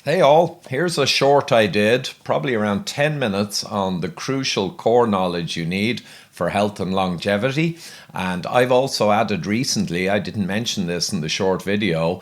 Hey all, here's a short I did, probably around 10 minutes on the crucial core knowledge you need for health and longevity. And I've also added recently, I didn't mention this in the short video,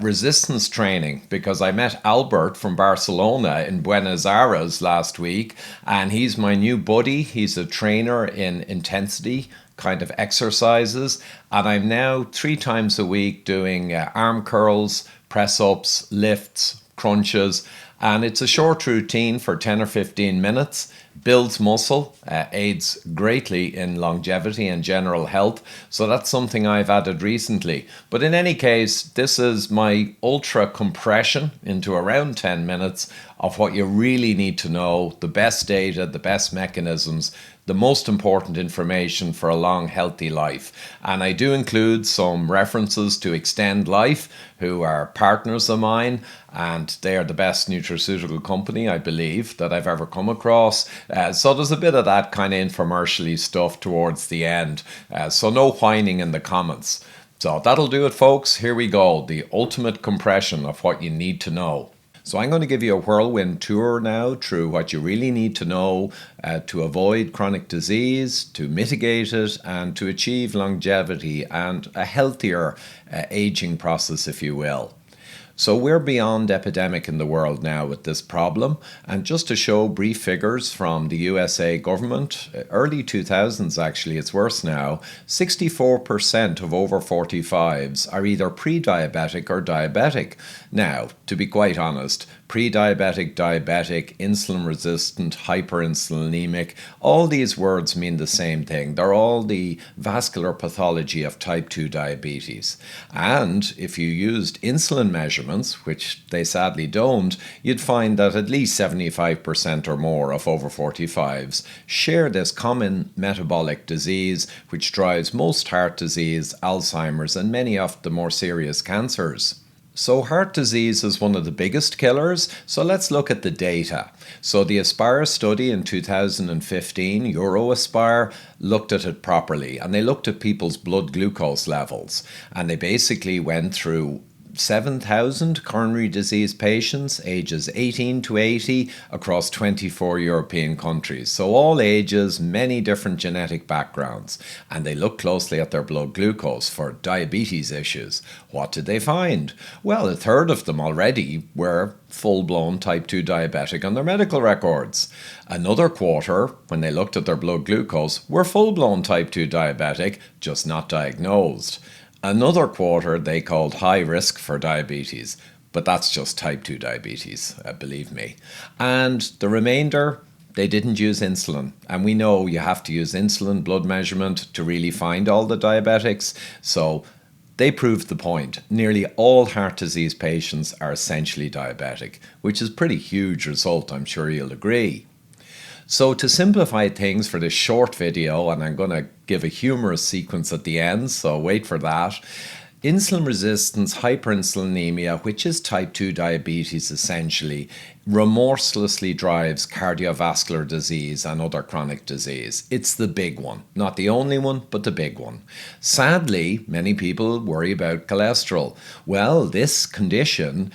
resistance training because I met Albert from Barcelona in Buenos Aires last week, and he's my new buddy. He's a trainer in intensity kind of exercises, and I'm now 3 times a week doing arm curls, press ups, lifts, crunches, and it's a short routine for 10 or 15 minutes, builds muscle, aids greatly in longevity and general health. So that's something I've added recently. But in any case, this is my ultra compression into around 10 minutes of what you really need to know, the best data, the best mechanisms, the most important information for a long, healthy life. And I do include some references to Extend Life, who are partners of mine, and they are the best nutraceutical company, I believe, that I've ever come across. So there's a bit of that kind of infomercially stuff towards the end. So no whining in the comments. So that'll do it, folks. Here we go. The ultimate compression of what you need to know. So I'm going to give you a whirlwind tour now through what you really need to know to avoid chronic disease, to mitigate it, and to achieve longevity and a healthier aging process, if you will. So we're beyond epidemic in the world now with this problem. And just to show brief figures from the USA government, early 2000s actually, it's worse now, 64% of over 45s are either pre-diabetic or diabetic. Now, to be quite honest, pre-diabetic, diabetic, insulin resistant, hyperinsulinemic, all these words mean the same thing. They're all the vascular pathology of type 2 diabetes. And if you used insulin measurements, which they sadly don't, you'd find that at least 75% or more of over 45s share this common metabolic disease, which drives most heart disease, Alzheimer's, and many of the more serious cancers. So heart disease is one of the biggest killers, so let's look at the data. So the Aspire study in 2015, EuroAspire, looked at it properly, and they looked at people's blood glucose levels, and they basically went through 7,000 coronary disease patients ages 18 to 80 across 24 European countries. So all ages, many different genetic backgrounds. And they looked closely at their blood glucose for diabetes issues. What did they find? Well, a third of them already were full-blown type 2 diabetic on their medical records. Another quarter, when they looked at their blood glucose, were full-blown type 2 diabetic, just not diagnosed. Another quarter they called high risk for diabetes, but that's just type 2 diabetes, believe me. And the remainder, they didn't use insulin. And we know you have to use insulin blood measurement to really find all the diabetics. So they proved the point. Nearly all heart disease patients are essentially diabetic, which is a pretty huge result, I'm sure you'll agree. So to simplify things for this short video, and I'm going to give a humorous sequence at the end, so wait for that. Insulin resistance, hyperinsulinemia, which is type 2 diabetes essentially, remorselessly drives cardiovascular disease and other chronic disease. It's the big one. Not the only one, but the big one. Sadly, many people worry about cholesterol. Well, this condition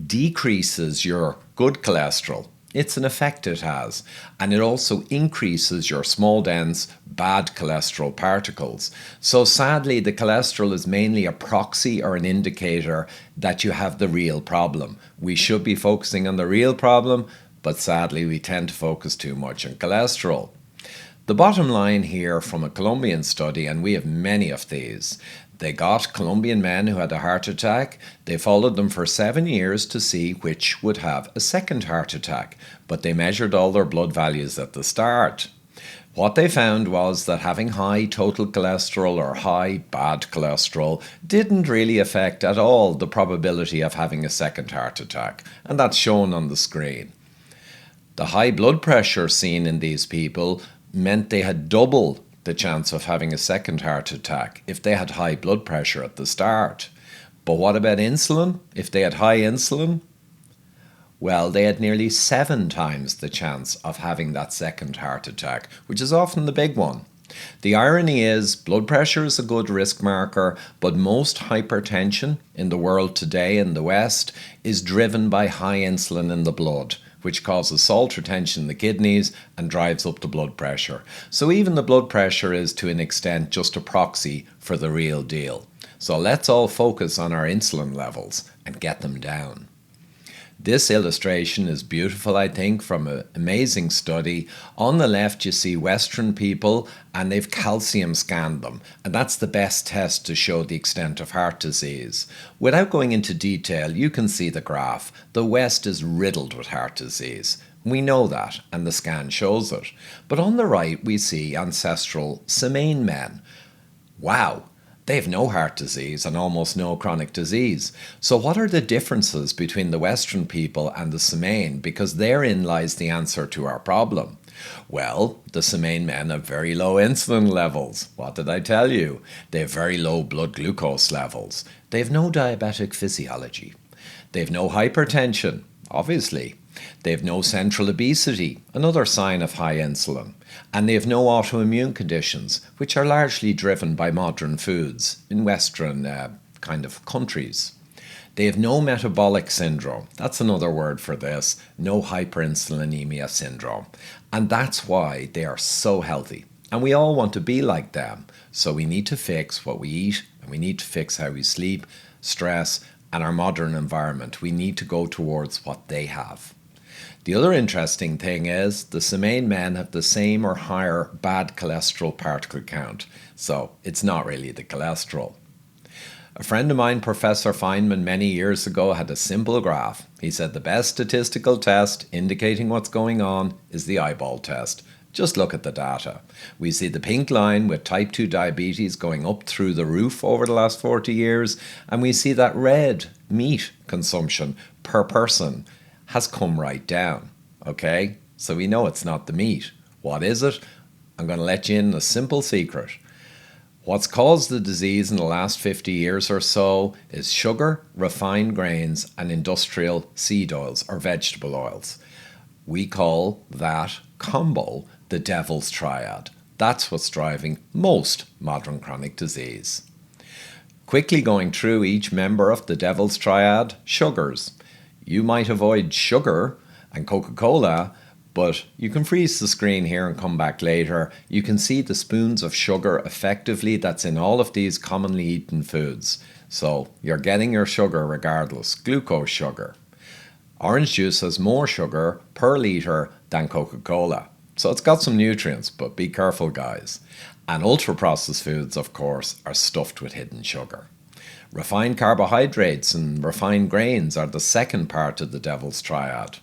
decreases your good cholesterol. It's an effect it has, and it also increases your small dense bad cholesterol particles. So sadly, the cholesterol is mainly a proxy or an indicator that you have the real problem. We should be focusing on the real problem, but sadly we tend to focus too much on cholesterol. The bottom line here from a Colombian study, and we have many of these, they got Colombian men who had a heart attack. They followed them for 7 years to see which would have a second heart attack, but they measured all their blood values at the start. What they found was that having high total cholesterol or high bad cholesterol didn't really affect at all the probability of having a second heart attack, and that's shown on the screen. The high blood pressure seen in these people meant they had double the chance of having a second heart attack if they had high blood pressure at the start. But what about insulin? If they had high insulin, well, they had nearly 7 times the chance of having that second heart attack, which is often the big one. The irony is, blood pressure is a good risk marker, but most hypertension in the world today in the West is driven by high insulin in the blood, which causes salt retention in the kidneys and drives up the blood pressure. So even the blood pressure is to an extent just a proxy for the real deal. So let's all focus on our insulin levels and get them down. This illustration is beautiful, I think, from an amazing study. On the left, you see Western people, and they've calcium scanned them. And that's the best test to show the extent of heart disease. Without going into detail, you can see the graph. The West is riddled with heart disease. We know that, and the scan shows it. But on the right, we see ancestral Semain men. Wow! They have no heart disease and almost no chronic disease. So what are the differences between the Western people and the Semain? Because therein lies the answer to our problem. Well, the Semain men have very low insulin levels. What did I tell you? They have very low blood glucose levels. They have no diabetic physiology. They have no hypertension, obviously. They have no central obesity, another sign of high insulin. And they have no autoimmune conditions, which are largely driven by modern foods in Western kind of countries. They have no metabolic syndrome. That's another word for this. No hyperinsulinemia syndrome. And that's why they are so healthy. And we all want to be like them. So we need to fix what we eat, and we need to fix how we sleep, stress, and our modern environment. We need to go towards what they have. The other interesting thing is the Semain men have the same or higher bad cholesterol particle count. So it's not really the cholesterol. A friend of mine, Professor Feynman, many years ago had a simple graph. He said the best statistical test indicating what's going on is the eyeball test. Just look at the data. We see the pink line with type 2 diabetes going up through the roof over the last 40 years, and we see that red meat consumption per person has come right down, okay? So we know it's not the meat. What is it? I'm going to let you in a simple secret. What's caused the disease in the last 50 years or so is sugar, refined grains, and industrial seed oils or vegetable oils. We call that combo the devil's triad. That's what's driving most modern chronic disease. Quickly going through each member of the devil's triad, sugars. You might avoid sugar and Coca-Cola, but you can freeze the screen here and come back later. You can see the spoons of sugar effectively that's in all of these commonly eaten foods. So you're getting your sugar regardless, glucose sugar. Orange juice has more sugar per litre than Coca-Cola. So it's got some nutrients, but be careful, guys. And ultra-processed foods, of course, are stuffed with hidden sugar. Refined carbohydrates and refined grains are the second part of the devil's triad.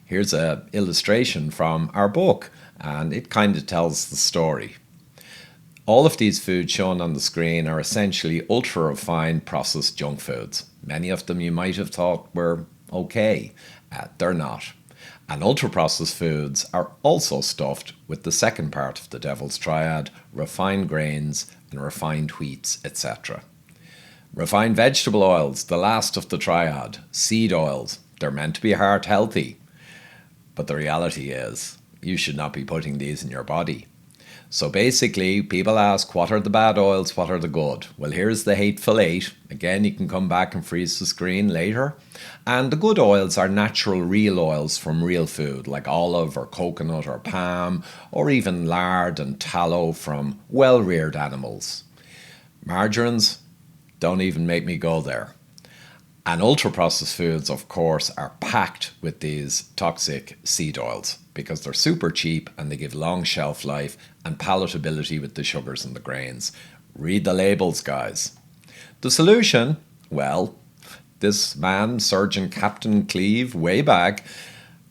Here's an illustration from our book, and it kind of tells the story. All of these foods shown on the screen are essentially ultra-refined processed junk foods. Many of them you might have thought were okay. They're not. And ultra-processed foods are also stuffed with the second part of the devil's triad, refined grains and refined wheats, etc. Refined vegetable oils, the last of the triad. Seed oils, they're meant to be heart healthy. But the reality is, you should not be putting these in your body. So basically, people ask, what are the bad oils, what are the good? Well, here's the hateful eight. Again, you can come back and freeze the screen later. And the good oils are natural real oils from real food, like olive or coconut or palm, or even lard and tallow from well-reared animals. Margarines, don't even make me go there. And ultra-processed foods, of course, are packed with these toxic seed oils because they're super cheap and they give long shelf life and palatability with the sugars and the grains. Read the labels, guys. The solution? Well, this man, Surgeon Captain Cleve, way back,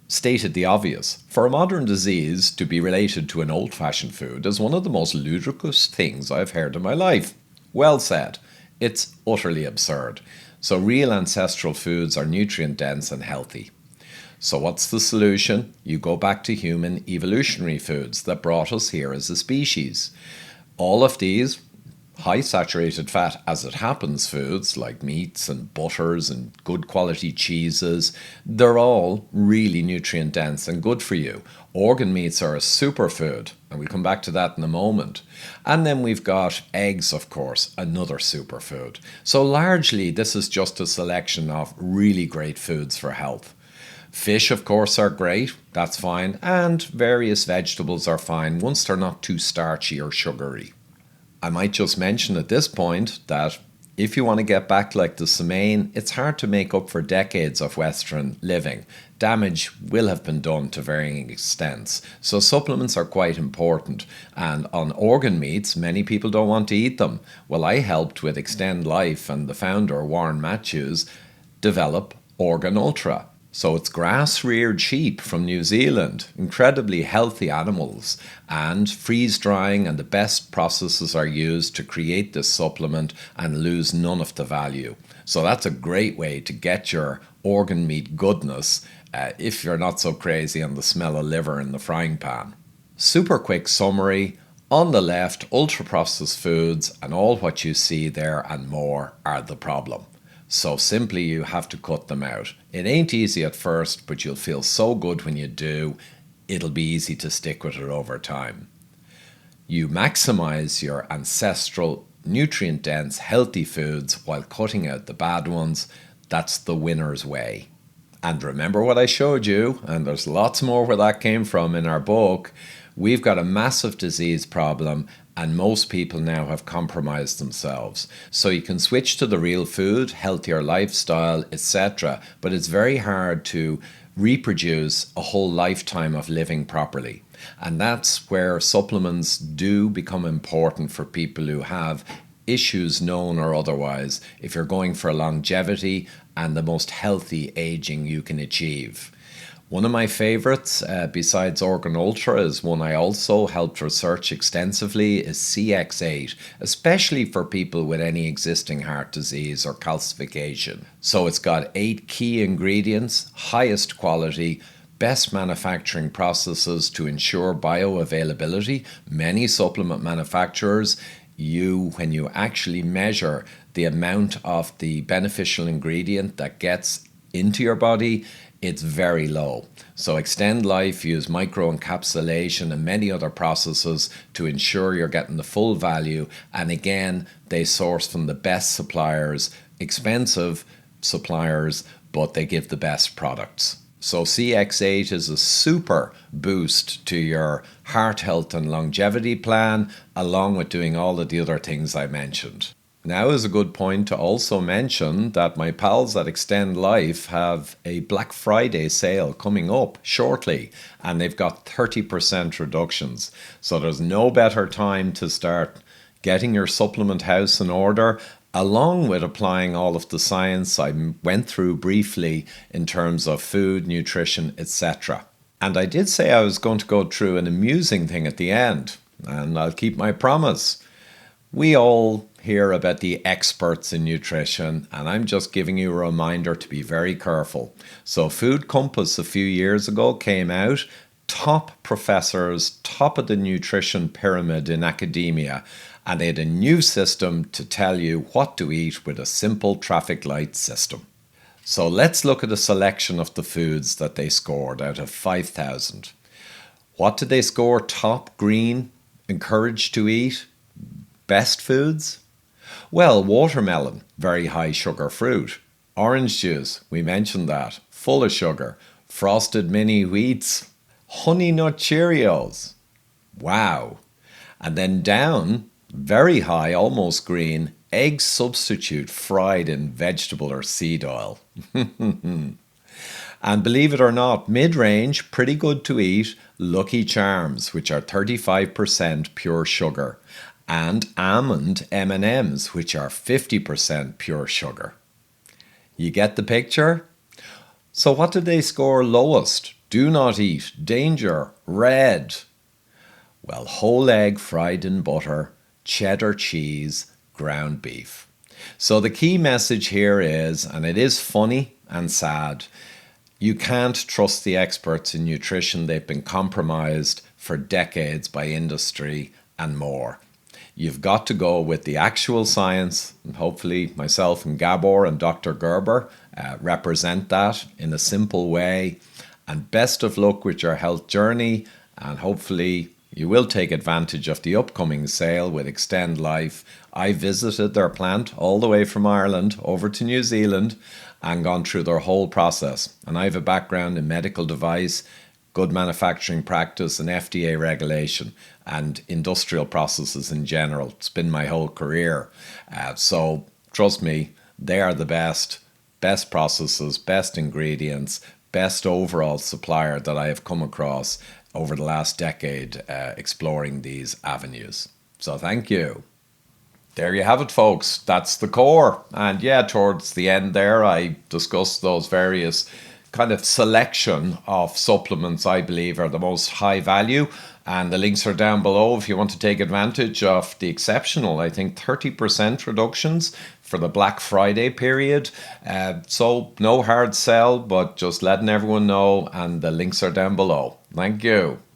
stated the obvious. For a modern disease to be related to an old-fashioned food is one of the most ludicrous things I've heard in my life. Well said. It's utterly absurd. So real ancestral foods are nutrient dense and healthy. So what's the solution? You go back to human evolutionary foods that brought us here as a species. All of these high saturated fat, as it happens, foods like meats and butters and good quality cheeses, they're all really nutrient dense and good for you. Organ meats are a superfood, And we'll come back to that in a moment. And then we've got eggs, of course, another superfood. So largely, this is just a selection of really great foods for health. Fish, of course, are great. That's fine. And various vegetables are fine once they're not too starchy or sugary. I might just mention at this point that if you want to get back like the Semaine, it's hard to make up for decades of Western living. Damage will have been done to varying extents, so supplements are quite important. And on organ meats, many people don't want to eat them. Well, I helped with Extend Life and the founder, Warren Matthews, develop Organ Ultra. So it's grass-reared sheep from New Zealand, incredibly healthy animals, and freeze-drying and the best processes are used to create this supplement and lose none of the value. So that's a great way to get your organ meat goodness if you're not so crazy on the smell of liver in the frying pan. Super quick summary. On the left, ultra-processed foods and all what you see there and more are the problem. So simply you have to cut them out. It ain't easy at first, but you'll feel so good when you do. It'll be easy to stick with it over time. You maximize your ancestral, nutrient-dense, healthy foods while cutting out the bad ones. That's the winner's way. And remember what I showed you, and there's lots more where that came from in our book. We've got a massive disease problem, and most people now have compromised themselves. So you can switch to the real food, healthier lifestyle, etc. But it's very hard to reproduce a whole lifetime of living properly. And that's where supplements do become important for people who have issues known or otherwise, if you're going for longevity and the most healthy aging you can achieve. One of my favorites, besides Organ Ultra, is one I also helped research extensively, is CX8, especially for people with any existing heart disease or calcification. So it's got 8 key ingredients, highest quality, best manufacturing processes to ensure bioavailability. Many supplement manufacturers, when you actually measure the amount of the beneficial ingredient that gets into your body, it's very low. So Extend Life use microencapsulation and many other processes to ensure you're getting the full value. And again, they source from the best suppliers, expensive suppliers, but they give the best products. So CX8 is a super boost to your heart health and longevity plan, along with doing all of the other things I mentioned. Now is a good point to also mention that my pals at Extend Life have a Black Friday sale coming up shortly, and they've got 30% reductions. So there's no better time to start getting your supplement house in order, along with applying all of the science I went through briefly in terms of food, nutrition, etc. And I did say I was going to go through an amusing thing at the end, and I'll keep my promise. We all hear about the experts in nutrition, and I'm just giving you a reminder to be very careful. So Food Compass a few years ago came out, top professors, top of the nutrition pyramid in academia, and they had a new system to tell you what to eat with a simple traffic light system. So let's look at a selection of the foods that they scored out of 5,000. What did they score top? Green, encouraged to eat, best foods? Well, watermelon, very high sugar fruit. Orange juice, we mentioned that, full of sugar. Frosted mini wheats, honey nut Cheerios. Wow. And then down, very high, almost green, egg substitute fried in vegetable or seed oil. And believe it or not, mid-range, pretty good to eat, Lucky Charms, which are 35% pure sugar, and almond M&Ms, which are 50% pure sugar. You get the picture? So what did they score lowest? Do not eat, danger, red. Well, whole egg fried in butter, cheddar cheese, ground beef. So the key message here is, and it is funny and sad, you can't trust the experts in nutrition. They've been compromised for decades by industry and more. You've got to go with the actual science, and hopefully myself and Gabor and Dr. Gerber represent that in a simple way. And best of luck with your health journey, and hopefully You will take advantage of the upcoming sale with Extend Life. I visited their plant all the way from Ireland over to New Zealand and gone through their whole process. And I have a background in medical device, good manufacturing practice and FDA regulation and industrial processes in general. It's been my whole career. So trust me, they are the best processes, best ingredients, best overall supplier that I have come across over the last decade exploring these avenues. So thank you. There you have it, folks. That's the core. And yeah, towards the end there, I discussed those various kind of selection of supplements I believe are the most high value. And the links are down below if you want to take advantage of the exceptional, I think, 30% reductions for the Black Friday period. So no hard sell, but just letting everyone know. And the links are down below. Thank you.